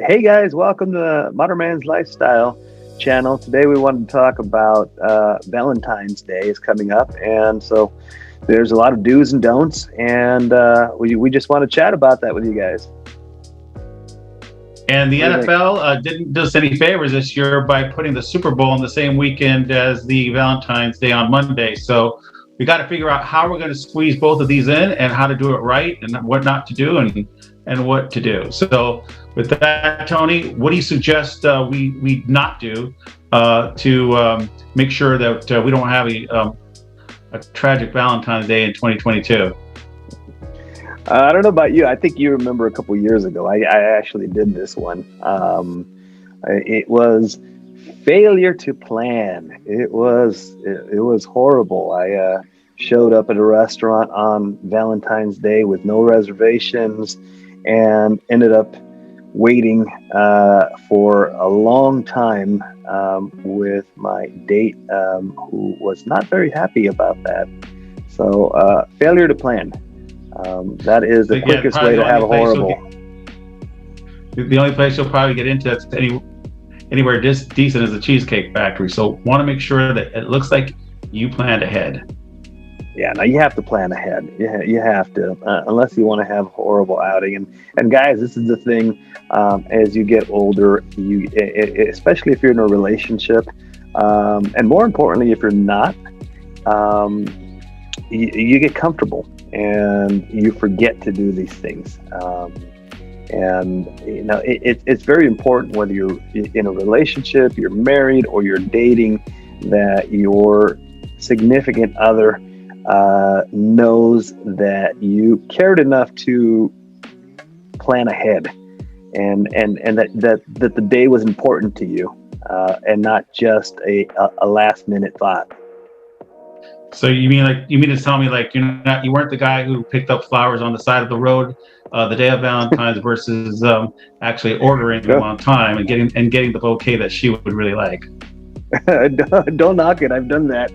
Hey guys, welcome to Modern Man's Lifestyle channel. Today we wanted to talk about Valentine's Day is coming up, and so there's a lot of do's and don'ts, and we just want to chat about that with you guys. And the What do you think? NFL didn't do us any favors this year by putting the Super Bowl on the same weekend as the Valentine's Day on Monday. So we got to figure out how we're going to squeeze both of these in and how to do it right and what not to do and what to do. So with that, Tony, what do you suggest we not do to make sure that we don't have a tragic Valentine's Day in 2022? I don't know about you. I think you remember a couple years ago. I actually did this one. It was failure to plan. It was horrible. I showed up at a restaurant on Valentine's Day with no reservations, and ended up waiting for a long time with my date, who was not very happy about that. So failure to plan. That is the quickest way to have a horrible. The only place you'll probably get into that's anywhere decent is the Cheesecake Factory. So want to make sure that it looks like you planned ahead. Yeah, now you have to plan ahead. You have to, unless you want to have a horrible outing. And guys, this is the thing. As you get older, especially if you're in a relationship, and more importantly, if you're not, you get comfortable and you forget to do these things. And it's very important, whether you're in a relationship, you're married, or you're dating, that your significant other knows that you cared enough to plan ahead, and that the day was important to you, and not just a last minute thought. So you mean to tell me like you weren't the guy who picked up flowers on the side of the road the day of Valentine's versus actually ordering them on time and getting the bouquet that she would really like? Don't knock it. I've done that.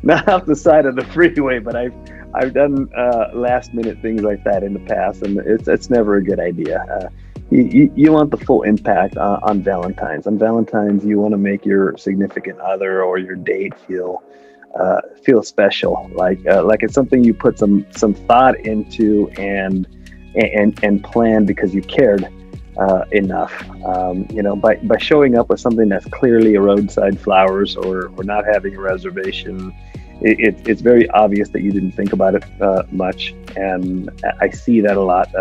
Not off the side of the freeway, but I've done last minute things like that in the past, and it's never a good idea. You want the full impact on Valentine's. On Valentine's, you want to make your significant other or your date feel special, like it's something you put some thought into and planned because you cared enough. By showing up with something that's clearly a roadside flowers, or not having a reservation, it's very obvious that you didn't think about it much. And I see that a lot,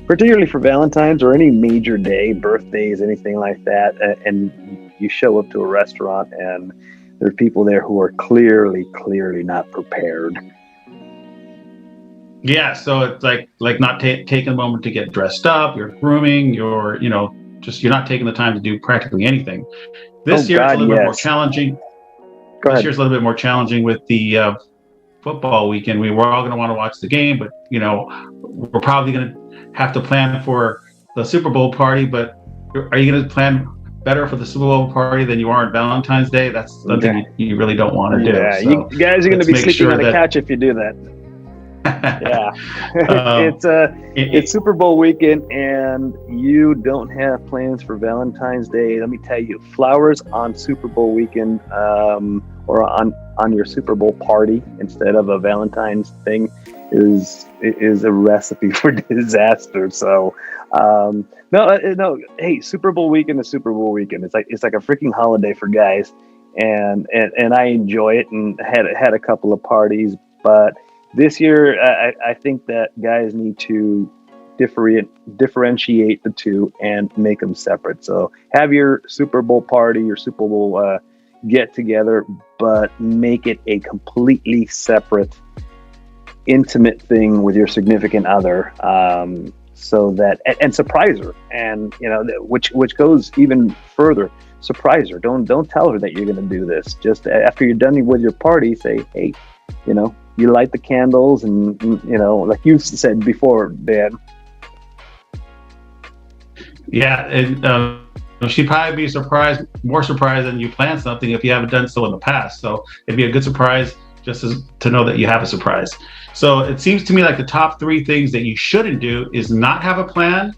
particularly for Valentine's or any major day, birthdays, anything like that. And you show up to a restaurant and there are people there who are clearly not prepared. Yeah, so it's like not taking a moment to get dressed up. You're grooming. You're not taking the time to do practically anything. This year it's a little bit more challenging. Go ahead. This year's a little bit more challenging with the football weekend. We're all going to want to watch the game, but we're probably going to have to plan for the Super Bowl party. But are you going to plan better for the Super Bowl party than you are on Valentine's Day? That's something you really don't want to do. Yeah, so you guys are going to be sleeping on the couch if you do that. Yeah. It's Super Bowl weekend and you don't have plans for Valentine's Day. Let me tell you, flowers on Super Bowl weekend, or on your Super Bowl party instead of a Valentine's thing is a recipe for disaster. So no, hey, Super Bowl weekend is Super Bowl weekend. It's like a freaking holiday for guys, and I enjoy it and had a couple of parties. But this year, I think that guys need to differentiate the two and make them separate. So have your Super Bowl party, your Super Bowl get together, but make it a completely separate, intimate thing with your significant other, so that and surprise her, and which goes even further. Surprise her. Don't tell her that you're going to do this. Just after you're done with your party, say, hey, you light the candles, and like you said before, Dan. Yeah, and she'd probably be more surprised than you planned something if you haven't done so in the past. So it'd be a good surprise just to know that you have a surprise. So it seems to me like the top three things that you shouldn't do is not have a plan,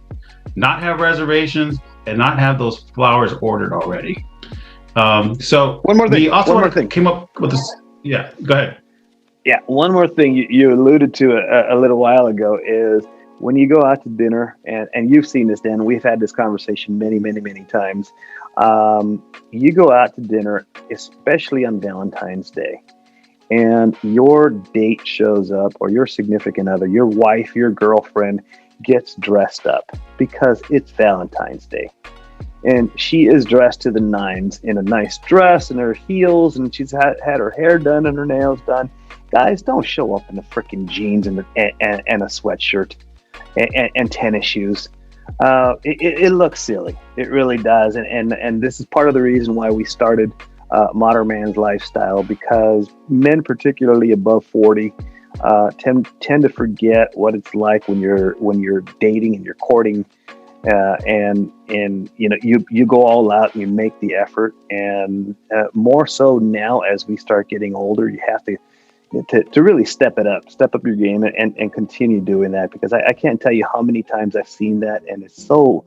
not have reservations, and not have those flowers ordered already. So One more thing. we also One more thing. came up with this. Yeah, go ahead. Yeah, one more thing you alluded to a little while ago is when you go out to dinner, and you've seen this, Dan. We've had this conversation many, many, many times. You go out to dinner, especially on Valentine's Day, and your date shows up, or your significant other, your wife, your girlfriend gets dressed up because it's Valentine's Day. And she is dressed to the nines in a nice dress and her heels, and she's had her hair done and her nails done. Guys, don't show up in the freaking jeans and a sweatshirt and tennis shoes. It looks silly. It really does. And this is part of the reason why we started Modern Man's Lifestyle, because men, particularly above 40, tend to forget what it's like when you're dating and you're courting, and you go all out and you make the effort, and more so now as we start getting older, you have to really step up your game, and continue doing that, because I can't tell you how many times I've seen that, and it's so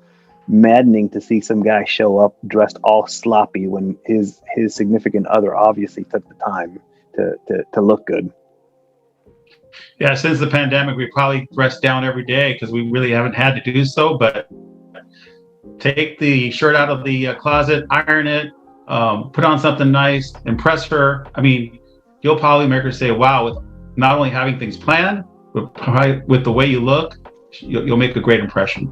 maddening to see some guy show up dressed all sloppy when his significant other obviously took the time to look good. Yeah, since the pandemic, we probably dress down every day because we really haven't had to do so. But take the shirt out of the closet, iron it, put on something nice, impress her. I mean, you'll probably make her say, wow, with not only having things planned, but probably with the way you look, you'll make a great impression.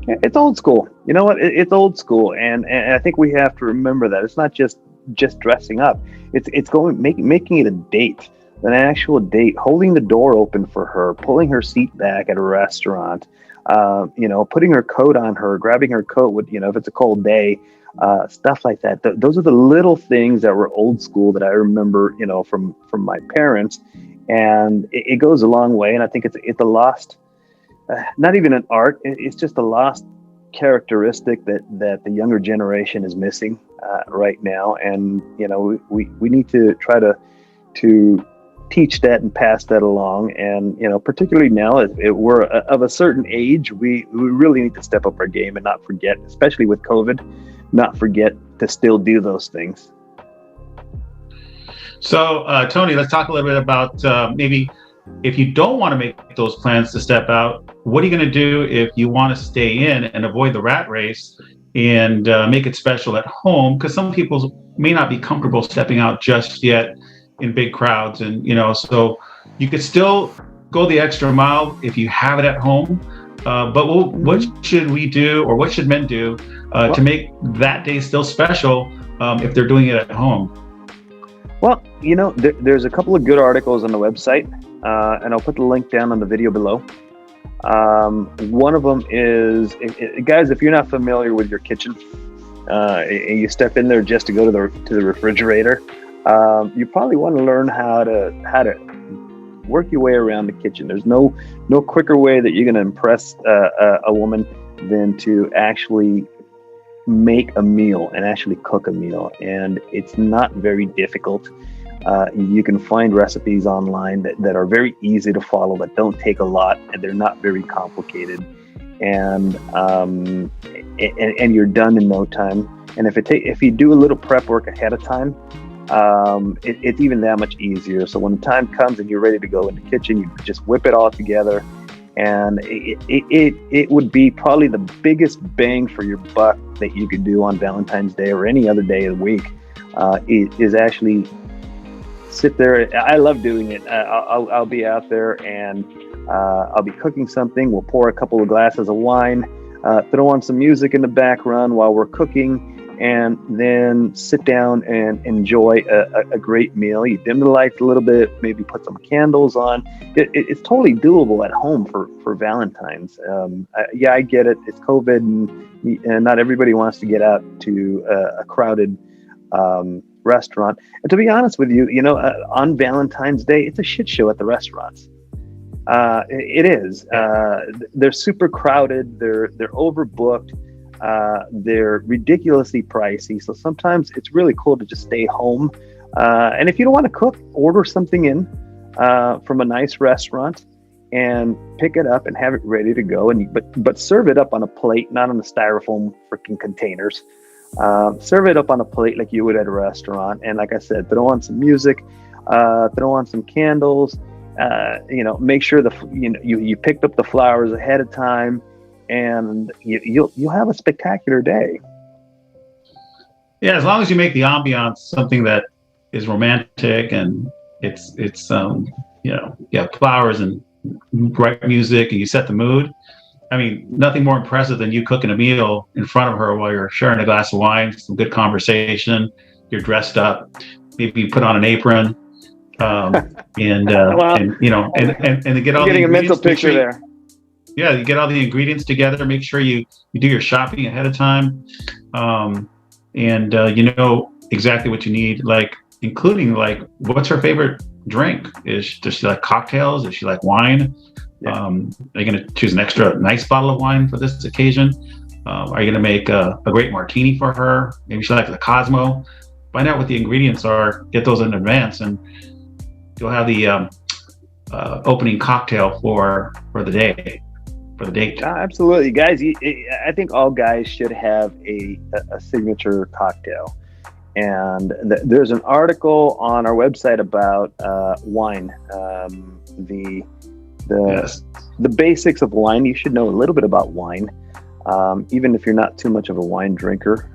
It's old school. You know what? It's old school, and I think we have to remember that it's not just dressing up. It's making it a date, an actual date, holding the door open for her, pulling her seat back at a restaurant, putting her coat on her, grabbing her coat with, if it's a cold day, stuff like that. Those are the little things that were old school that I remember, from my parents, and it goes a long way. And I think it's a lost, not even an art. It's just a lost characteristic that the younger generation is missing right now. And we need to try to teach that and pass that along. And particularly now, if we're of a certain age, we really need to step up our game and not forget, especially with COVID, not forget to still do those things. So Tony, let's talk a little bit about maybe if you don't want to make those plans to step out, what are you going to do if you want to stay in and avoid the rat race and make it special at home? Because some people may not be comfortable stepping out just yet in big crowds, and so you could still go the extra mile if you have it at home. But what should we do, or what should men do to make that day still special if they're doing it at home? Well, there's a couple of good articles on the website, and I'll put the link down on the video below. One of them is, guys, if you're not familiar with your kitchen, and you step in there just to go to the refrigerator, you probably want to learn how to work your way around the kitchen. There's no quicker way that you're going to impress a woman than to actually make a meal and actually cook a meal. And it's not very difficult. You can find recipes online that are very easy to follow, that don't take a lot, and they're not very complicated. And you're done in no time. And if you do a little prep work ahead of time, it's even that much easier. So when the time comes and you're ready to go in the kitchen, you just whip it all together, and it would be probably the biggest bang for your buck that you could do on Valentine's Day or any other day of the week. Is actually sit there. I love doing it. I'll be out there, and I'll be cooking something. We'll pour a couple of glasses of wine, throw on some music in the background while we're cooking, and then sit down and enjoy a great meal. You dim the lights a little bit, maybe put some candles on. It's totally doable at home for Valentine's. I get it. It's COVID, and not everybody wants to get out to a crowded restaurant. And to be honest with you, on Valentine's Day, it's a shit show at the restaurants. It is. They're super crowded. They're overbooked. They're ridiculously pricey. So sometimes it's really cool to just stay home. And if you don't want to cook, order something in from a nice restaurant and pick it up and have it ready to go. And but serve it up on a plate, not on the styrofoam freaking containers. Serve it up on a plate like you would at a restaurant. And like I said, throw on some music, throw on some candles. Make sure you picked up the flowers ahead of time, and you'll have a spectacular day. Yeah, as long as you make the ambiance something that is romantic, and it's you have flowers and bright music, and you set the mood. I mean, nothing more impressive than you cooking a meal in front of her while you're sharing a glass of wine, some good conversation. You're dressed up, maybe you put on an apron, Well, and to get I'm all the getting a mental ingredients. picture there. Yeah, you get all the ingredients together. Make sure you do your shopping ahead of time, and you know exactly what you need, like including like what's her favorite drink. Does she like cocktails? Does she like wine? Yeah. Are you going to choose an extra nice bottle of wine for this occasion? Are you going to make a great martini for her? Maybe she likes the Cosmo. Find out what the ingredients are. Get those in advance, and you'll have the opening cocktail for the day, for the date. Absolutely, guys. I think all guys should have a signature cocktail. And there's an article on our website about wine. Yes. The basics of wine. You should know a little bit about wine, even if you're not too much of a wine drinker.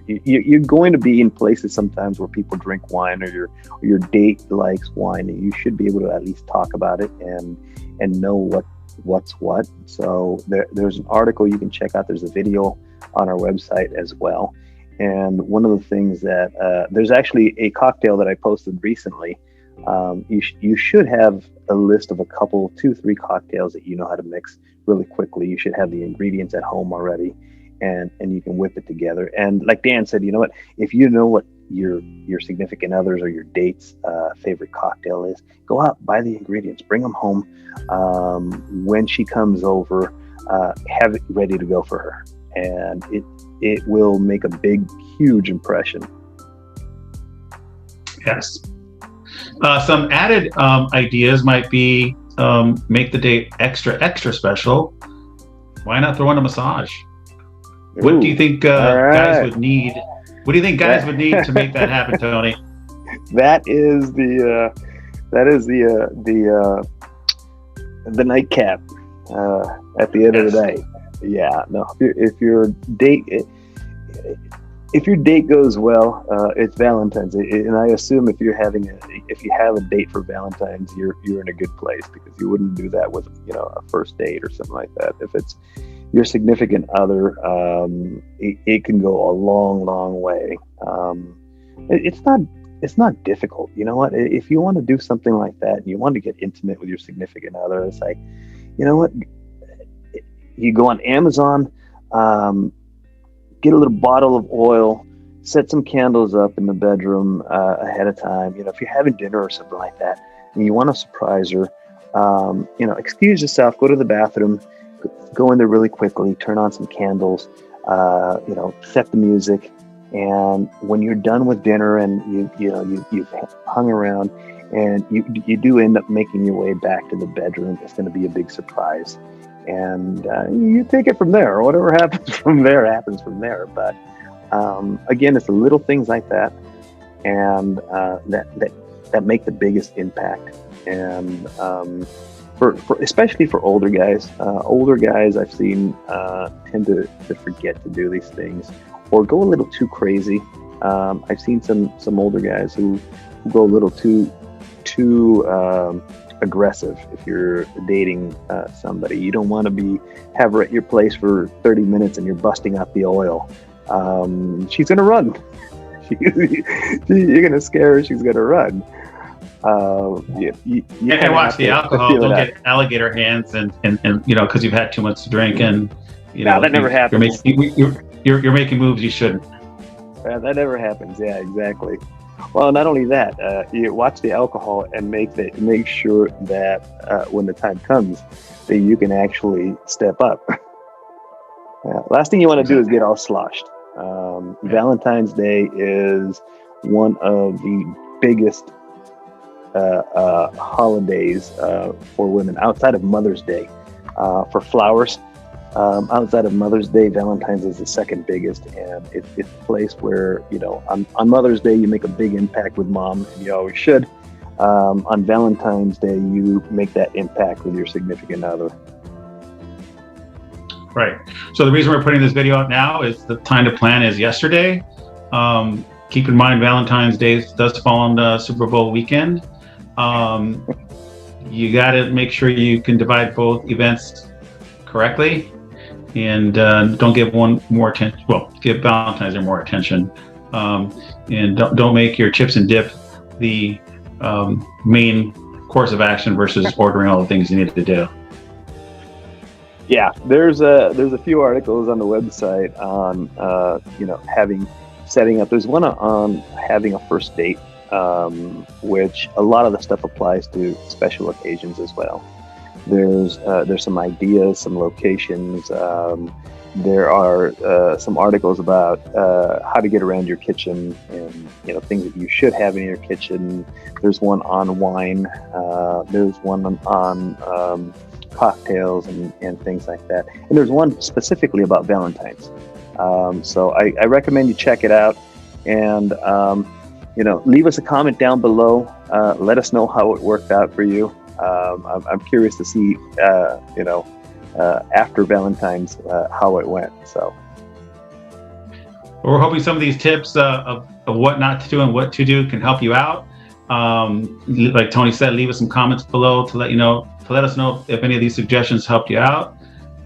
You're going to be in places sometimes where people drink wine, or your date likes wine, and you should be able to at least talk about it and know what's what. So there's an article you can check out. There's a video on our website as well. And one of the things that there's actually a cocktail that I posted recently. You should have a list of a couple, 2-3 cocktails that you know how to mix really quickly. You should have the ingredients at home already, and you can whip it together. And like Dan said, you know what? If you know what your significant others or your date's favorite cocktail is, go out, buy the ingredients, bring them home. When she comes over, have it ready to go for her, and it will make a big, huge impression. Yes. Some added ideas might be make the date extra special. Why not throw in a massage? What do you think guys would need? What do you think guys would need to make that happen, Tony? That is the nightcap at the end of the day. Yeah, no. If your date goes well, it's Valentine's, and I assume if you have a date for Valentine's, you're in a good place, because you wouldn't do that with a first date or something like that. If it's your significant other, it can go a long way. It's not difficult. You know what? If you want to do something like that, and you want to get intimate with your significant other, it's like, you know what? You go on Amazon. Get a little bottle of oil, set some candles up in the bedroom ahead of time. If you're having dinner or something like that, and you want to surprise her, excuse yourself, go to the bathroom, go in there really quickly, turn on some candles, set the music, and when you're done with dinner and you've hung around, and you do end up making your way back to the bedroom, it's going to be a big surprise. And you take it from there, or whatever happens from there happens from there. But again, it's the little things like that, and that make the biggest impact. And for especially for older guys I've seen tend to forget to do these things, or go a little too crazy. I've seen some older guys who go a little too aggressive. If you're dating somebody, you don't want to have her at your place for 30 minutes and you're busting out the oil. She's gonna run. You're gonna scare her. She's gonna run. And watch the alcohol. Don't get alligator hands, and because you've had too much to drink, and that never happens. You're making moves you shouldn't. Yeah, that never happens. Yeah, exactly. Well, not only that, you watch the alcohol and make sure that when the time comes, that you can actually step up. Last thing you want to do is get all sloshed. Valentine's Day is one of the biggest holidays for women outside of Mother's Day. For flowers, outside of Mother's Day, Valentine's is the second biggest, and it's a place where, on Mother's Day you make a big impact with mom, and you always should. On Valentine's Day, you make that impact with your significant other. Right. So the reason we're putting this video out now is the time to plan is yesterday. Keep in mind, Valentine's Day does fall on the Super Bowl weekend. You got to make sure you can divide both events correctly, and don't give one more attention. Well, give Valentine's Day more attention, and don't make your chips and dip the main course of action versus ordering all the things you need to do. Yeah, there's a few articles on the website on setting up. There's one on having a first date, which a lot of the stuff applies to special occasions as well. There's some ideas, some locations. There are some articles about how to get around your kitchen and things that you should have in your kitchen. There's one on wine. There's one on cocktails and things like that. And there's one specifically about Valentine's. So I recommend you check it out, and leave us a comment down below. Let us know how it worked out for you. I'm curious to see after Valentine's how it went. So we're hoping some of these tips of what not to do and what to do can help you out. Like Tony said, leave us some comments below to let us know if any of these suggestions helped you out.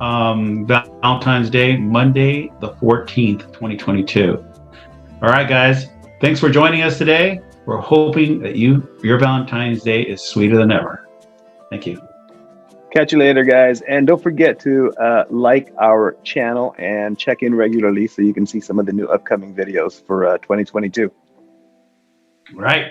Valentine's Day, Monday, the 14th, 2022. All right, guys. Thanks for joining us today. We're hoping that your Valentine's Day is sweeter than ever. Thank you. Catch you later, guys. And don't forget to like our channel and check in regularly so you can see some of the new upcoming videos for 2022. Right.